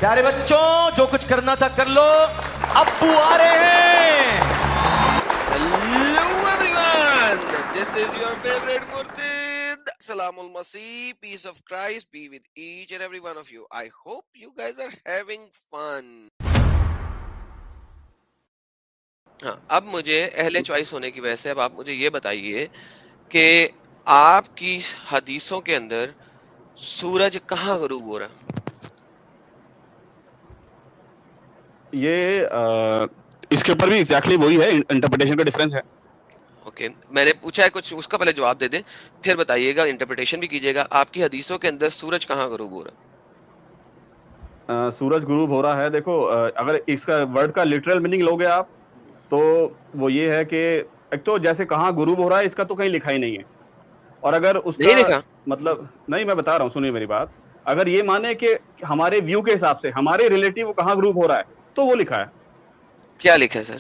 پیارے بچوں جو کچھ کرنا تھا کر لو, ابو آ رہے ہیں. Hello everyone, this is your favorite Murtid. Salam al-Masih, peace of Christ be with each and every one of you. I hope you guys are having fun. ہاں, اب مجھے اہل چوائس ہونے کی وجہ سے اب آپ مجھے یہ بتائیے کہ آپ کی حدیثوں کے اندر سورج کہاں غروب ہو رہا ہے؟ یہ اس کے اوپر بھی ایگزیکٹلی وہی ہے, انٹرپریٹیشن کا ڈفرنس ہے. اوکے, میں نے پوچھا ہے کچھ, اس کا پہلے جواب دے دیں پھر بتائیے گا, انٹرپریٹیشن بھی کیجیے گا. آپ کی حدیثوں کے اندر سورج کہاں غروب ہو رہا ہے؟ سورج غروب ہو رہا ہے, دیکھو اگر اس کا ورڈ کا لٹرل میننگ لوگے آپ تو وہ یہ ہے کہ ایک تو جیسے کہاں غروب ہو رہا ہے اس کا تو کہیں لکھا ہی نہیں ہے, اور اگر اس نہیں کا دیکھا. مطلب نہیں, میں بتا رہا ہوں سنیے میری بات, اگر یہ مانے کہ ہمارے ویو کے حساب سے ہمارے ریلیٹیو کہاں غروب ہو رہا ہے تو وہ لکھا ہے. کیا لکھا ہے سر؟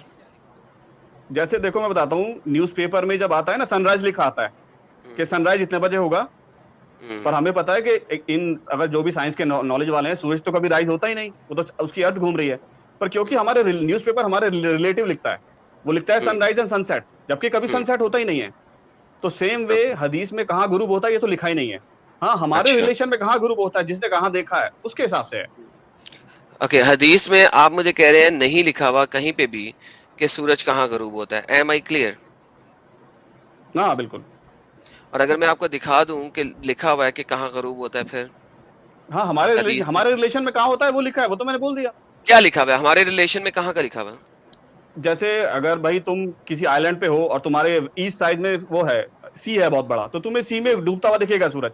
جیسے دیکھو میں بتاتا ہوں, نیوز پیپر میں جب آتا ہے نا سن رائز لکھا آتا ہے کہ سن رائز اتنے بجے ہوگا, پر ہمیں پتا ہے کہ ان اگر جو بھی سائنس کے نالج والے ہیں سورج تو کبھی رائز ہوتا ہی نہیں, وہ تو اس کی ارتھ گھوم رہی ہے. پر کیونکہ ہمارے نیوز پیپر ہمارے ریلیٹیو لکھتا ہے, وہ لکھتا ہے سن رائز اینڈ سن سیٹ, جبکہ کبھی سن سیٹ ہوتا ہی نہیں ہے. تو سیم وے حدیث میں کہاں غروب ہوتا ہے یہ تو لکھا ہی نہیں ہے. ہاں, ہمارے اچھا ریلیشن میں کہاں غروب ہوتا ہے جس نے کہاں دیکھا ہے اس کے حساب سے ہے. اوکے, حدیث میں آپ مجھے کہہ رہے ہیں نہیں لکھا ہوا کہیں پہ بھی کہ سورج کہاں غروب ہوتا ہے. ایم آئی کلیئر؟ ہاں بالکل. اور اگر میں آپ کو دکھا دوں کہ لکھا ہوا ہے کہ کہاں غروب ہوتا ہے پھر ہاں, حدیث میں ہمارے ریلیشن میں کہاں ہوتا ہے وہ لکھا ہے, وہ تو میں نے بول دیا. کیا لکھا ہوا ہے ہمارے ریلیشن میں, کہاں کا لکھا ہوا ہے؟ جیسے اگر بھائی تم کسی آئی لینڈ پہ ہو اور تمہارے ایسٹ سائڈ میں وہ ہے سی ہے بہت بڑا, تو تمہیں سی میں ڈوبتا ہوا دکھے گا سورج,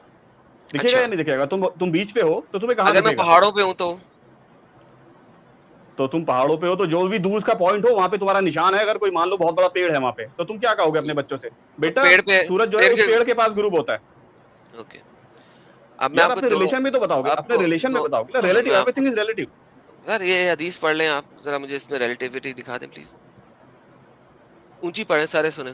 دکھے گا اچھا, یا نہیں دکھے گا؟ تم بیچ پہ ہو تو تمہیں کہاں اگر میں دکھے گا؟ پہاڑوں پہ ہوں تو تم پہاڑوں پہ ہو تو جو بھی دور کا پوائنٹ ہو وہاں پہ تمہارا نشان ہے. اگر کوئی مان لو بہت بڑا پیڑ ہے وہاں پہ, تو تم کیا کہو گے اپنے بچوں سے؟ تو بیٹا پیڑ پہ, سورج جو ہے پیڑ اس کے, پیڑ کے پاس غروب ہوتا ہے. اوکے. اب میں یار آپ کو اپنے ریلیشن میں تو بتاؤ گے, اپنے ریلیشن میں بتاؤ گے نا, میں ریلیٹیو, آپ ایوری کو تھنگ از ریلیٹیو. یار یہ حدیث پڑھ لیں آپ ذرا, مجھے اس میں ریلیٹیوٹی دکھا دیں پلیز. اونچی پڑھیں, سارے سنیں.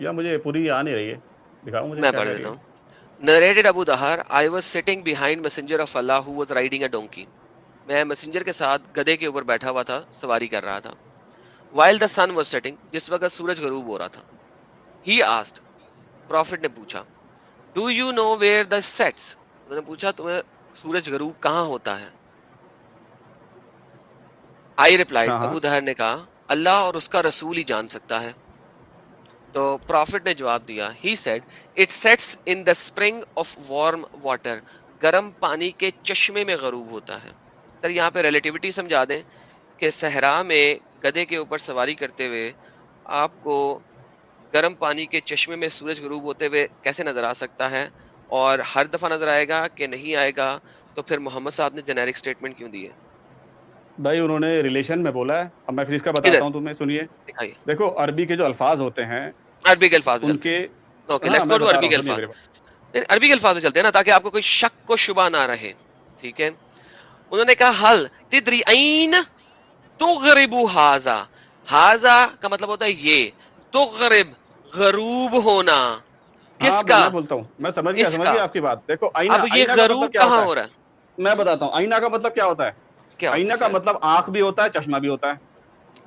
یا مجھے پوری آ نہیں رہی ہے, دکھاؤ مجھے میں کیا پڑھ کہہ رہی دیتا ہے. ہوں. Narrated Abu Dahar, I was sitting behind Messenger of Allah who was riding a donkey. میں میسنجر کے ساتھ گدھے کے اوپر بیٹھا ہوا تھا, سواری کر رہا تھا. While the sun was setting, جس وقت سورج غروب ہو رہا تھا. He asked, Prophet نے پوچھا, Do you know where the sets? انہوں نے پوچھا تمہیں سورج غروب کہاں ہوتا ہے؟ I replied, ہاں ہاں, ابو دہر نے کہا, اللہ اور اس کا رسول ہی جان سکتا ہے. تو پروفٹ نے جواب دیا, He said, It sets in the spring of warm water. گرم پانی کے چشمے میں غروب ہوتا ہے. سر یہاں پہ ریلیٹیوٹی سمجھا دیں کہ صحرا میں گدھے کے اوپر سواری کرتے ہوئے آپ کو گرم پانی کے چشمے میں سورج غروب ہوتے ہوئے کیسے نظر آ سکتا ہے, اور ہر دفعہ نظر آئے گا کہ نہیں آئے گا, تو پھر محمد صاحب نے جنیرک سٹیٹمنٹ کیوں دی ہے؟ بھائی انہوں نے ریلیشن میں بولا ہے. اب میں پھر اس کا ادھر بتاتا ہوں تمہیں, سنیے. دکھائیے دیکھو عربی کے جو الفاظ ہوتے ہیں عربی کے الفاظ میں ان چلتے کے, ہیں. اوکے, ہاں لیٹس گو میں ٹو بتا عربی رہا کے ہوں, سنیے الفاظ. میرے بات. عربی کے الفاظ میں چلتے ہیں نا, تاکہ آپ کو کوئی شک کو شبہ نہ رہے. ٹھیک ہے. انہوں نے کہا حل تدری این تغرب ہاذا. ہاذا کا مطلب ہوتا ہے یہ, تغرب غروب ہونا. ہاں کس اب کا؟ میں بولتا ہوں, میں سمجھ اس کا. گیا آپ کی بات. دیکھو آئینہ, اب یہ آئینہ کا مطلب غروب کیا کہاں ہوتا ہے ہو رہا میں ہے؟ بتاتا ہوں. آئینہ کا مطلب کیا ہوتا ہے؟ کیا ہوتا آئینہ ہے کا سر؟ مطلب آنکھ بھی ہوتا ہے, چشمہ بھی ہوتا ہے.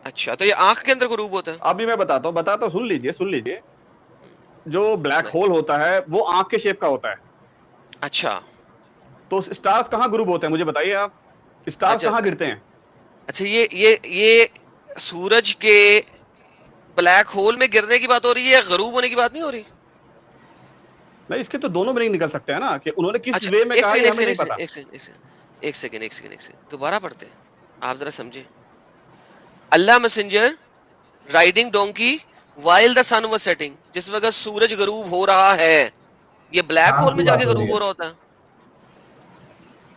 اچھا, تو یہ آنکھ کے اندر غروب ہوتا ہے؟ ابھی میں بتاتا ہوں, سن لیجئے. جو بلیک سنائیں. ہول ہوتا ہے وہ آنکھ کے شیپ کا ہوتا ہے. اچھا تو اسٹارز کہاں غروب ہوتے ہیں مجھے بتائیے آپ, اسٹارز اچھا کہاں گرتے ہیں؟ اچھا, یہ سورج کے بلیک ہول میں گرنے کی بات ہو رہی ہے, غروب ہونے کی بات نہیں ہو رہی؟ نہیں, اس کے تو دونوں میں نہیں نکل سکتے ہیں نا, کہ انہوں نے کس اچھا وے میں ایک کہا سیکنڈ یہ ایک ہمیں نہیں سیکنڈ پتا. ایک سیکنڈ دوبارہ پڑھتے ہیں, آپ ذرا سمجھیں. Allah messenger riding donkey while the sun was setting, جس وقت سورج غروب ہو رہا ہے. یہ بلیک ہول میں جا کے غروب ہو رہا ہوتا ہے؟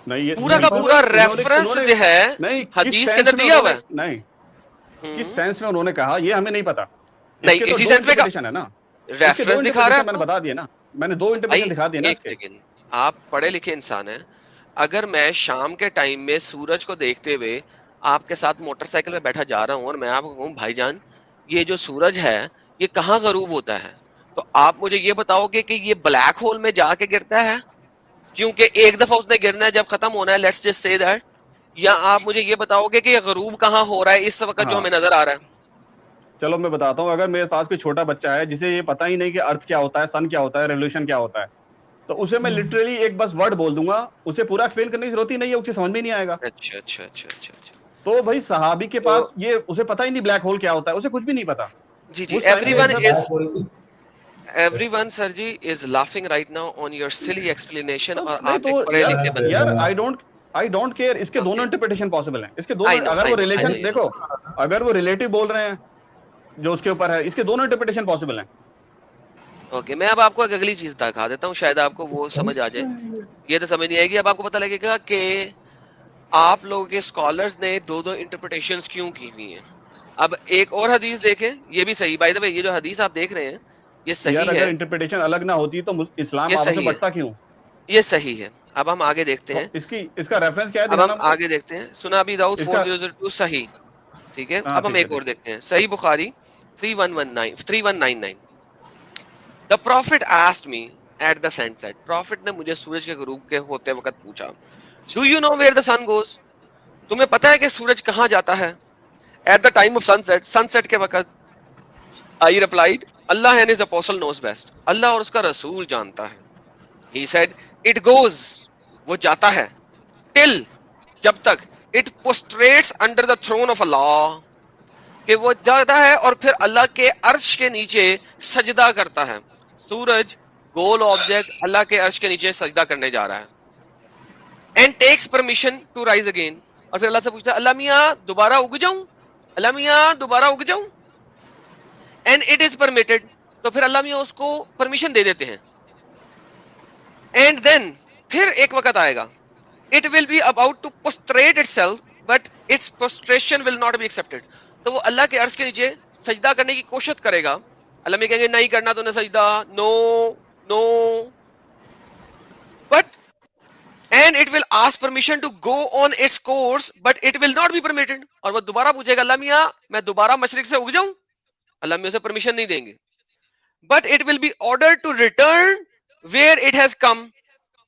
نہیں, یہ پورا کا سمپل پورا وے ریفرنس جو ہے نہیں, کس حدیث کے سینس اندر میں دیا انہوں ہوا نے, ہے. نہیں کس سینس میں انہوں نے کہا یہ ہمیں نہیں پتا. اس کے نہیں تو اسی دو سینس میں انٹرپریٹیشن ہے نا, اس کے دو ریفرنس دکھا رہا ہے انٹرپریٹیشن آپ میں نے کو. بتا دیے نا, میں نے دو بھائی انٹرپریٹیشن دکھا دیے نا ایک اس کے. سیکنڈ, آپ پڑھے لکھے انسان ہیں. اگر میں شام کے ٹائم میں سورج کو دیکھتے ہوئے آپ کے ساتھ موٹر سائیکل میں بیٹھا جا رہا ہوں, اور میں آپ کو کہوں بھائی جان یہ جو سورج ہے یہ کہاں غروب ہوتا ہے, تو آپ مجھے یہ بتاؤ گے کہ یہ بلیک ہول میں جا کے گرتا ہے کیونکہ ایک دفعہ اس نے گرنا ہے جب ختم ہونا ہے, لیٹس جسٹ سے دیٹ. یا آپ مجھے یہ بتاؤ گے کہ یہ غروب کہاں ہو رہا ہے اس وقت جو ہاں ہمیں نظر آ رہا ہے؟ چلو میں بتاتا ہوں, اگر میرے پاس کوئی چھوٹا بچہ ہے جسے یہ پتا ہی نہیں کہ ارتھ کیا ہوتا ہے, سن کیا ہوتا ہے, ریولیوشن کیا ہوتا ہے, تو اسے میں لٹرلی ایک بس ورڈ بول دوں گا, اسے پورا ایکسپلین کرنے کی ضرورت ہی نہیں ہے, اسے سمجھ میں نہیں آئے گا. اچھا اچھا اچھا اچھا اچھا. تو بھائی صحابی کے تو پاس یہ اسے پتا ہی نہیں بلیک ہول کیا ہوتا ہے, اسے کچھ بھی نہیں پتا جی جی, اس ٹائم ایوری پہ ون جب. از ایوری ون سر جی is laughing right now on your silly explanation, اور نہیں آپ تو ایک پڑھے یار لکھے بندے. یار آئی ڈونٹ کیئر, اس کے دونوں اوکے, انٹرپریٹیشن پاسبل ہیں, اس کے دونوں, اگر آئی وہ نو ریلیشن دیکھو, اگر وہ ریلیٹو بول رہے ہیں جو اس کے اوپر ہے, اس کے دونوں انٹرپریٹیشن پاسبل ہیں. اوکے, میں اب آپ کو ایک اگلی چیز دکھا دیتا ہوں, شاید آپ کو وہ سمجھ آ جائے. یہ تو سمجھ نہیں آئے گی, اب آپ کو پتہ لگے گا کہ آپ لوگوں کے اسکالرز نے دو دو انٹرپریٹیشنز کیوں کی ہوئی ہیں. اب ایک اور حدیث دیکھیں, یہ بھی صحیح, بائی دا وے یہ جو حدیث آپ دیکھ رہے ہیں یہ یار صحیح اگر ہے, انٹرپریٹیشن الگ نہ ہوتی تو اسلام یہ آپس میں صحیح ہے, بٹتا کیوں؟ یہ صحیح ہے. اب ہم آگے دیکھتے تو ہیں, اس کا ریفرنس کیا ہے, اب ہم دکھانا مجھے آگے دیکھتے ہیں. سنا ابی داؤد اس کا. 4002 صحیح, ٹھیک ہے. ہاں اب ہم ٹھیک ہے ایک اور ٹھیک ہے. دیکھتے ہیں, صحیح بخاری 3199. The prophet asked me at the sunset. Prophet نے مجھے سورج کے غروب کے ہوتے وقت پوچھا, Do you know where the sun goes? تمہیں پتا ہے کہ سورج کہاں جاتا ہے؟ At the time of sunset, sunset کے وقت. I replied, Allah and his apostle knows best. اللہ اور اس کا رسول جانتا ہے. He said, It goes. وہ جاتا ہے. Till. جب تک. It prostrates under the throne of Allah. کہ وہ جاتا ہے اور پھر اللہ کے عرش کے نیچے سجدہ کرتا ہے. سورج گول آبجیکٹ اللہ کے عرش کے نیچے سجدہ کرنے جا رہا ہے. And takes permission to rise again, اور پھر اللہ سے پوچھتا ہے, اللہ میاں دوبارہ اگ جاؤں, اللہ میاں دوبارہ اگ جاؤں. اینڈ اٹ از پرمیٹڈ, تو پھر اللہ میاں اس کو پرمیشن دے دیتے ہیں. اینڈ دین پھر ایک وقت آئے گا, it will be about to prostrate itself but its prostration will not be accepted. تو وہ اللہ کے عرش کے نیچے سجدہ کرنے کی کوشش کرے گا, اللہ میں کہیں گے نہیں کرنا تو نے سجدہ, no no, but and it will ask permission to go on its course but it will not be permitted. اور وہ دوبارہ پوچھے گا, اللہ میاں میں دوبارہ مشرق سے اگ جاؤں, اللہ میاں اسے پرمیشن نہیں دیں گے. But it will be order to return where it has come,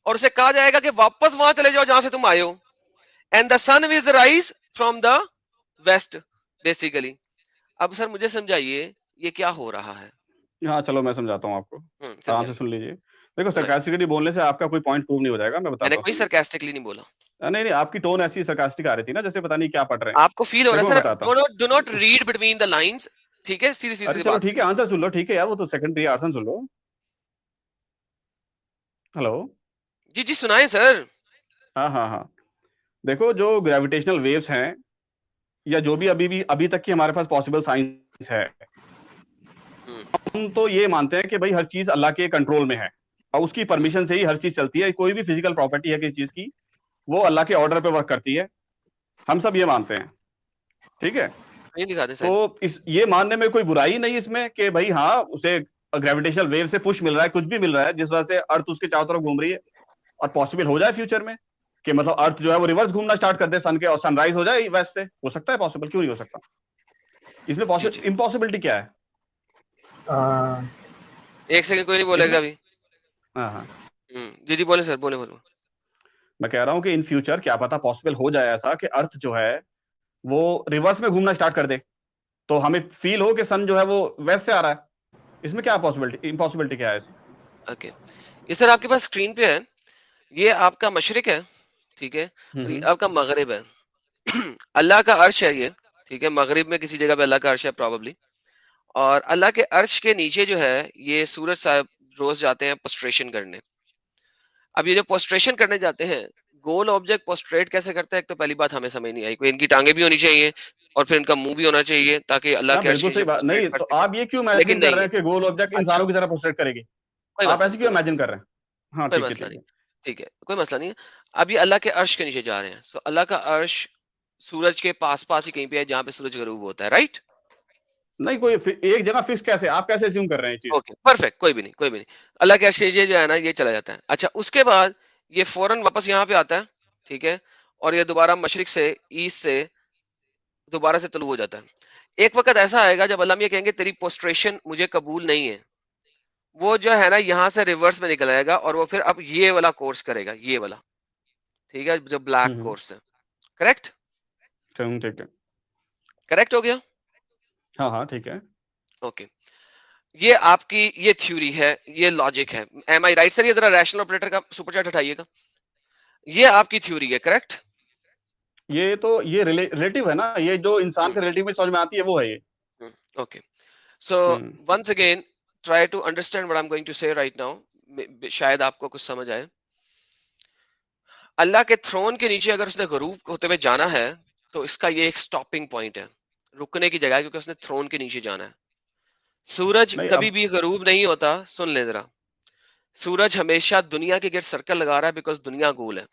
اور اسے کہا جائے گا کہ واپس وہاں چلے جاؤ جہاں سے تم آئے ہو. And the sun will rise from the west basically. اب سر مجھے سمجھائیے یہ کیا ہو رہا ہے؟ ہاں چلو میں سمجھاتا ہوں آپ کو, آرام سے سن لیجیے. دیکھو سرکاسٹکلی بولنے سے آپ کا کوئی پوائنٹ پروو نہیں ہو جائے گا, میں میں نے بتاتا کوئی سرکاسٹکلی نہیں بولا. ہوں. نہیں آپ کی ٹون ایسی سرکاسٹک آ رہی تھی نا, جیسے پتا نہیں کیا پڑھ رہے ہیں. آپ کو فیل ہو رہا دیکھو ہے میں سر, بتاتا ہوں. Do not read between the lines, ٹھیک ہے, سیدھی ارے سیدھی چلو بات. ٹھیک ہے, آنسر سن لو, ٹھیک ہے یار, وہ تو سیکنڈری آنسر سن لو. ہلو. جی جی سنائیں سر. ہاں دیکھو جو گریویٹیشنل ویوز ہیں, یا جو بھی ابھی تک کی ہمارے پاس پاسبل سائنس ہے, ہم تو یہ مانتے ہیں کہ بھائی ہر چیز اللہ کے کنٹرول میں ہے, اور اس کی پرمیشن سے ہی ہر چیز چلتی ہے. کوئی بھی فزیکل پراپرٹی ہے کسی چیز کی, وہ اللہ کے آرڈر پہ ورک کرتی ہے, ہم سب یہ مانتے ہیں, ٹھیک ہے. تو یہ ماننے میں کوئی برائی نہیں اس میں کہ بھائی ہاں اسے گریویٹیشنل ویو سے پش مل رہا ہے, کچھ بھی مل رہا ہے, جس وجہ سے ارتھ اس کے چاروں طرف گھوم رہی ہے, اور پاسبل ہو جائے فیوچر میں کہ مطلب ارتھ جو ہے وہ ریورس گھومنا اسٹارٹ کر دے سن کے, اور سن رائز ہو جائے ویسٹ سے. ہو سکتا ہے پاسبل, کیوں نہیں ہو سکتا؟ اس میں امپاسبلٹی کیا ہے؟ ایک سیکنڈ کوئی نہیں بولے گا ابھی. ہاں جی بولے سر, بولے. میں کہہ رہا ہوں کہ ان فیوچر کیا پتا پاسبل ہو جائے ایسا کہ ارتھ جو ہے وہ ریورس میں گھومنا اسٹارٹ کر دے, تو ہمیں فیل ہو کہ سن جو ہے وہ ویسٹ سے آ رہا ہے. اس میں کیا پاسبلٹی, امپاسبلٹی کیا ہے ایسی؟ اوکے, یہ سر آپ کے پاس اسکرین پہ ہے, یہ آپ کا مشرق ہے, ٹھیک ہے, اور یہ آپ کا مغرب ہے. اللہ کا عرش ہے یہ, ٹھیک ہے, مغرب میں کسی جگہ پہ اللہ کا عرش ہے پروبیبلی, اور اللہ کے عرش کے نیچے جو ہے یہ سورج صاحب روز جاتے ہیں پوسٹریشن کرنے. اب یہ جو پوسٹریشن کرنے جاتے ہیں, گول آبجیکٹ پوسٹریٹ کیسے کرتا ہے, ایک تو پہلی بات ہمیں سمجھ نہیں آئی. کوئی ان کی ٹانگیں بھی ہونی چاہیے اور پھر ان کا منہ بھی ہونا چاہیے تاکہ اللہ کے عرش کے بالکل نیچے صحیح بات نہیں. پوسٹریٹ کر تو سکے, آپ یہ کیوں امیجن لیکن کر نہیں رہے ہے. ہیں کہ گول آبجیکٹ اچھا انسانوں کی طرح پوسٹریٹ کرے گی؟ کوئی آپ مسئلہ ایسے نہیں, کیوں امیجن کر رہے ہیں؟ ہاں کوئی ٹھیک ہے مسئلہ ٹھیک نہیں, ہے. ٹھیک ہے, کوئی مسئلہ نہیں ہے. اب یہ اللہ کے عرش کے نیچے جا رہے ہیں, سو اللہ کا عرش سورج کے پاس ہی کہیں پہ ہے جہاں پہ سورج غروب ہوتا ہے, رائٹ؟ نہیں کوئی ایک جگہ فکس کیسے, آپ کیسے اسیوم کر رہے ہیں یہ چیز؟ اوکے پرفیکٹ, کوئی بھی نہیں. اللہ کے عرش کے نیچے جو ہے نا یہ چلا جاتا ہے. اچھا, اس کے بعد یہ فوراً واپس یہاں پہ آتا ہے, ٹھیک ہے, اور یہ دوبارہ مشرق سے ایسٹ سے دوبارہ سے طلوع ہو جاتا ہے. ایک وقت ایسا آئے گا جب اللہ میاں کہیں گے تیری پوسٹریشن مجھے قبول نہیں ہے, وہ جو ہے نا یہاں سے ریورس میں نکل آئے گا اور وہ پھر اب یہ والا کورس کرے گا, یہ والا, ٹھیک ہے, جو بلیک کورس ہے. کریکٹ ٹھیک ہے, کریکٹ ہو گیا. ہاں ہاں ٹھیک ہے. اوکے, یہ آپ کی یہ تھیوری ہے, یہ لاجک ہے. ایم آئی رائٹ سر؟ یہ ذرا ریشنل آپریٹر کا سپر چیٹ ہٹائیے گا. یہ آپ کی تھیوری ہے, کریکٹ؟ یہ تو یہ ریلیٹو ہے نا, یہ جو انسان کے ریلیٹو میں سمجھ میں آتی ہے وہ ہے یہ. Okay, so once again try to understand what I'm going to say right now. شاید آپ کو کچھ سمجھ آئے. اللہ کے تھرون کے نیچے اگر اس نے غروب ہوتے ہوئے جانا ہے تو اس کا یہ ایک سٹاپنگ پوائنٹ ہے, رکنے کی جگہ ہے, کیونکہ اس نے تھرون کے نیچے جانا ہے. سورج نہیں کبھی بھی غروب نہیں ہوتا. سن لیں ذرا, سورج ہمیشہ دنیا کے گرد سرکل لگا رہا ہے بیکاز دنیا گول ہے.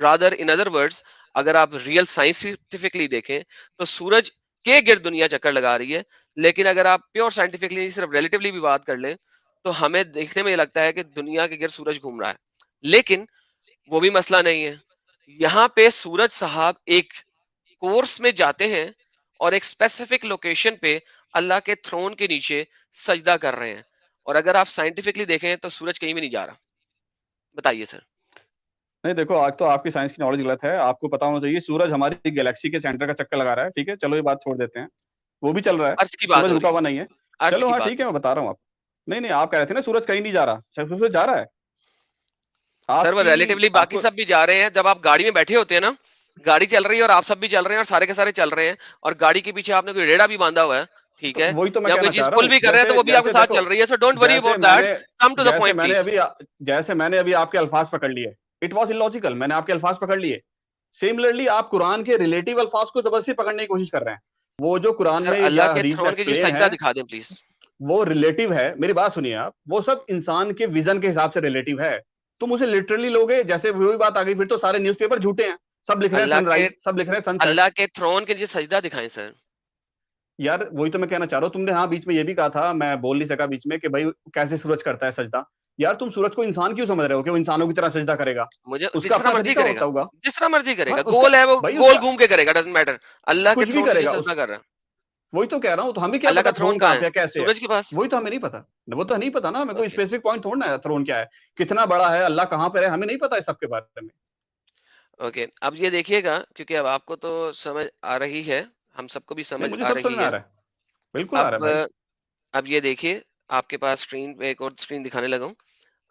رادر ان ادر ورڈز, اگر آپ ریئل سائنٹیفکلی دیکھیں تو سورج کے گرد دنیا چکر لگا رہی ہے, لیکن اگر آپ پیور سائنٹیفکلی صرف ریلیٹیولی بھی بات کر لیں تو ہمیں دیکھنے میں یہ لگتا ہے کہ دنیا کے گرد سورج گھوم رہا ہے, لیکن وہ بھی مسئلہ نہیں ہے. یہاں پہ سورج صاحب ایک کورس میں جاتے ہیں اور ایک اسپیسیفک لوکیشن پہ اللہ کے تھرون کے نیچے سجدہ کر رہے ہیں, اور اگر آپ سائنٹیفکلی دیکھیں تو سورج کہیں بھی نہیں جا رہا. بتائیے سر. نہیں دیکھو, آج تو آپ کی سائنس کی نالج غلط ہے. آپ کو پتا ہونا چاہیے سورج ہماری گیلیکسی کے سینٹر کا چکر لگا رہا ہے, ٹھیک ہے, چلو یہ بات چھوڑ دیتے ہیں, وہ بھی چل رہا ہے, ارتھ کی بات سورج ہو رکا رہی ہوا ہے, نہیں ہے. ارتھ چلو کی ہاں بات. ٹھیک ہے, میں بتا رہا ہوں آپ. نہیں آپ کہہ رہے تھے نا سورج کہیں نہیں جا رہا, سورج جا رہا ہے. سر وہ ریلیٹیولی آپ باقی کو سب بھی جا رہے ہیں. جب آپ گاڑی میں بیٹھے ہوتے ہیں نا, گاڑی چل رہی ہے اور آپ سب بھی چل رہے ہیں اور سارے کے سارے چل رہے ہیں, اور گاڑی کے پیچھے آپ نے کوئی ریڑا بھی باندھا ہوا ہے, ٹھیک تو ہے, وہی تو میں یا کوئی کہنا چاہ چیز رہا پل ہوں, بھی کر رہے ہیں تو وہ بھی آپ کے ساتھ دیکھو, چل رہی ہے. سو ڈونٹ وری جیسے about that, come to the point please. جیسے میں نے ابھی آپ کے الفاظ پکڑ لیے, اٹ واز illogical, میں نے آپ کے الفاظ پکڑ لیے. سملرلی آپ قرآن کے ریلیٹو الفاظ کو زبردستی پکڑنے کی کوشش کر رہے ہیں. وہ جو قرآن سر میں اللہ یا کے حدیث میں تھرون کے نیچے ایکسپلین سجدہ ہے دکھا دیں پلیز. وہ ریلیٹو ہے. میری بات سنیے آپ, وہ سب انسان کے ویژن کے حساب سے ریلیٹو ہے. تم اسے لٹرلی لوگے, جیسے وہی بات آ گئی, پھر تو سارے نیوز پیپر جھوٹے ہیں, سب لکھ رہے ہیں سن رائز, سب لکھ رہے ہیں سن سیٹ. اللہ کے تھرون کے نیچے سجدہ دکھائیں سر. یار وہی تو میں کہنا چاہ رہا ہوں, تم نے ہاں بیچ میں یہ بھی کہا تھا, میں بول نہیں سکا بیچ میں, کہ بھائی کیسے سورج کرتا ہے سجدہ. یار تم سورج کو انسان کیوں سمجھ رہے ہو کہ وہ انسانوں کی طرح سجدہ کرے گا؟ مجھے اس کا جس طرح اپنا مرضی طریقہ کرے ہوتا گا, ہوگا. جس طرح مرضی کرے ہاں گا, اس کا گول ہے وہ بھائی, اس گول کا گھوم کے کرے گا, ڈزنٹ میٹر. اللہ کے کچھ بھی تھرون کے کرے نیچے گا. سجدہ کر رہا ہے. وہی تو کہہ رہا ہوں, تو ہمیں کیا اللہ پتا کا تھرون کہاں کہاں ہے؟ پہ کیسے ہے, سورج کے پاس. وہی تو ہمیں نہیں پتا. وہ تو نہیں پتا نا ہمیں, کوئی اوکے اسپیسیفک پوائنٹ تھوڑنا ہے تھرون کیا ہے, کتنا بڑا ہے, اللہ کہاں پہ ہے, ہمیں نہیں پتا اس سب کے بارے میں. اوکے, اب یہ دیکھیے گا, کیونکہ اب آپ کو تو سمجھ آ رہی ہے, ہم سب کو بھی نہیں سمجھ مجھے آ سب سمجھ رہی میں آ ہے. رہا ہے, بالکل آ رہا ہے اب بھائی. اب یہ دیکھیے, آپ کے پاس اسکرین پہ ایک اور اسکرین دکھانے لگا ہوں.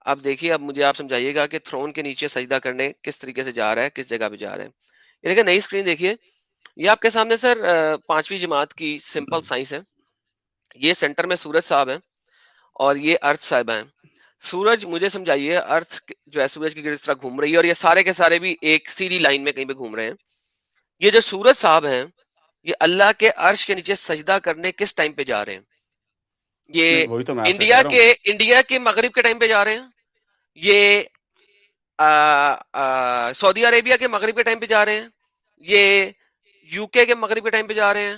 اب دیکھیے, اب مجھے آپ سمجھائیے گا کہ تھرون کے نیچے سجدہ کرنے کس طریقے سے جا رہا ہے, کس جگہ پہ جا رہا ہے. یہ دیکھیں نئی اسکرین دیکھیے, یہ آپ کے سامنے سر 5ویں جماعت کی سمپل سائنس ہے. یہ سینٹر میں سورج صاحب ہے اور یہ ارتھ صاحبہ ہیں. سورج مجھے سمجھائیے, ارتھ جو ہے سورج کی گرد اس طرح گھوم رہی ہے, اور یہ سارے کے سارے بھی ایک سیدھی لائن میں کہیں پہ گھوم رہے ہیں. یہ جو سورج صاحب ہیں, یہ اللہ کے عرش کے نیچے سجدہ کرنے کس ٹائم پہ جا رہے ہیں؟ نہیں یہ وہی تو میں آپ سے کہہ رہا ہوں. انڈیا کے مغرب کے ٹائم پہ جا رہے ہیں, یہ سعودی عربیہ کے مغرب کے ٹائم پہ جا رہے ہیں, یہ یو کے مغرب کے ٹائم پہ جا رہے ہیں,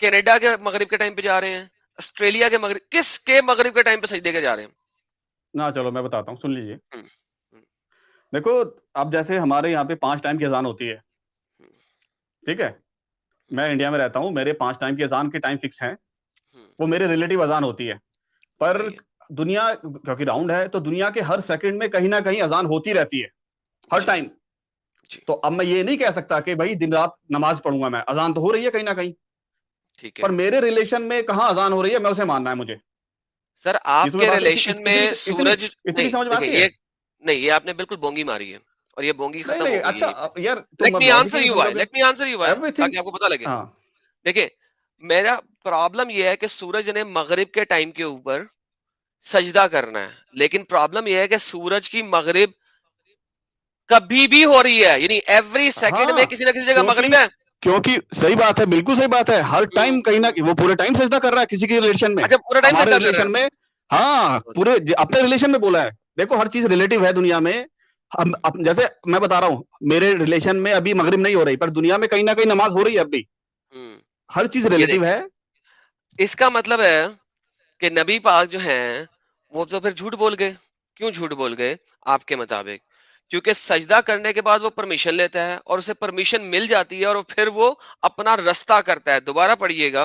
کینیڈا کے مغرب کے ٹائم پہ جا رہے ہیں, آسٹریلیا کے مغرب, کس کے مغرب کے ٹائم پہ سجدے کے جا رہے ہیں؟ نہ چلو میں بتاتا ہوں, سن لیجیے. ہم، دیکھو, اب جیسے ہمارے یہاں پہ 5 ٹائم کی اذان ہوتی ہے, ٹھیک ہے, میں انڈیا میں رہتا ہوں, میرے 5 ٹائم کی اذان کے ٹائم فکس ہیں, ہم، وہ میرے ریلیٹو اذان ہوتی ہے. پر صحیح ہے. دنیا کیونکہ راؤنڈ ہے, تو دنیا کے ہر سیکنڈ میں کہیں نہ کہیں اذان ہوتی رہتی ہے, ہر جی ٹائم. جی تو اب میں یہ نہیں کہہ سکتا کہ بھائی دن رات نماز پڑھوں گا, میں اذان تو ہو رہی ہے کہیں نہ کہیں, ٹھیک پر ہے میرے ریلیشن میں کہاں اذان ہو رہی ہے, میں اسے ماننا ہے مجھے. سر. یہ آپ تمہیں کے بات ریلیشن میں سورج اتنی نہیں, سمجھ میں دیکھیں آتی ہے. یہ نہیں, یہ آپ نے بالکل بونگی ماری ہے, اور یہ بونگی نہیں ختم نہیں ہو گئی ہے اچھا یہیں پہ. یار, لیٹ تم می آنسر لاجیکلی یو سمجھو وائی, گے let me answer you why, everything. تاکہ آپ کو پتا لگے. ہاں دیکھیں, میرا پرابلم یہ ہے کہ سورج نے مغرب کے ٹائم کے اوپر سجدہ کرنا ہے, لیکن پرابلم یہ ہے کہ سورج کی مغرب کبھی بھی ہو رہی ہے, یعنی ایوری سیکنڈ میں ہاں, کسی نہ کسی جگہ مغرب ہے. کیونکہ صحیح بات ہے, بالکل صحیح بات ہے, ہر ٹائم کہیں نہ وہ پورے ٹائم سجدہ کر رہا ہے کسی کے ریلیشن میں, اچھا پورا ٹائم ہمارے سجدہ کر رہا ریلیشن میں. ہاں ہے. پورے اپنے ریلیشن میں بولا ہے. دیکھو ہر چیز ریلیٹو ہے دنیا میں. جیسے میں بتا رہا ہوں, میرے ریلیشن میں ابھی مغرب نہیں ہو رہی, پر دنیا میں کہیں نہ کہیں نماز ہو رہی ہے اب بھی. ہر چیز یہ ریلیٹو دیکھ, ہے. اس کا مطلب ہے کہ نبی پاک جو ہیں وہ تو پھر جھوٹ بول گئے. کیوں جھوٹ بول گئے آپ کے مطابق؟ کیونکہ سجدہ کرنے کے بعد وہ پرمیشن لیتا ہے, اور اسے پرمیشن مل جاتی ہے, اور پھر وہ اپنا رستہ کرتا ہے. دوبارہ پڑھیے گا,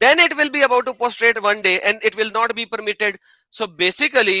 then it will be about to prostrate one day and it will not be permitted. So basically,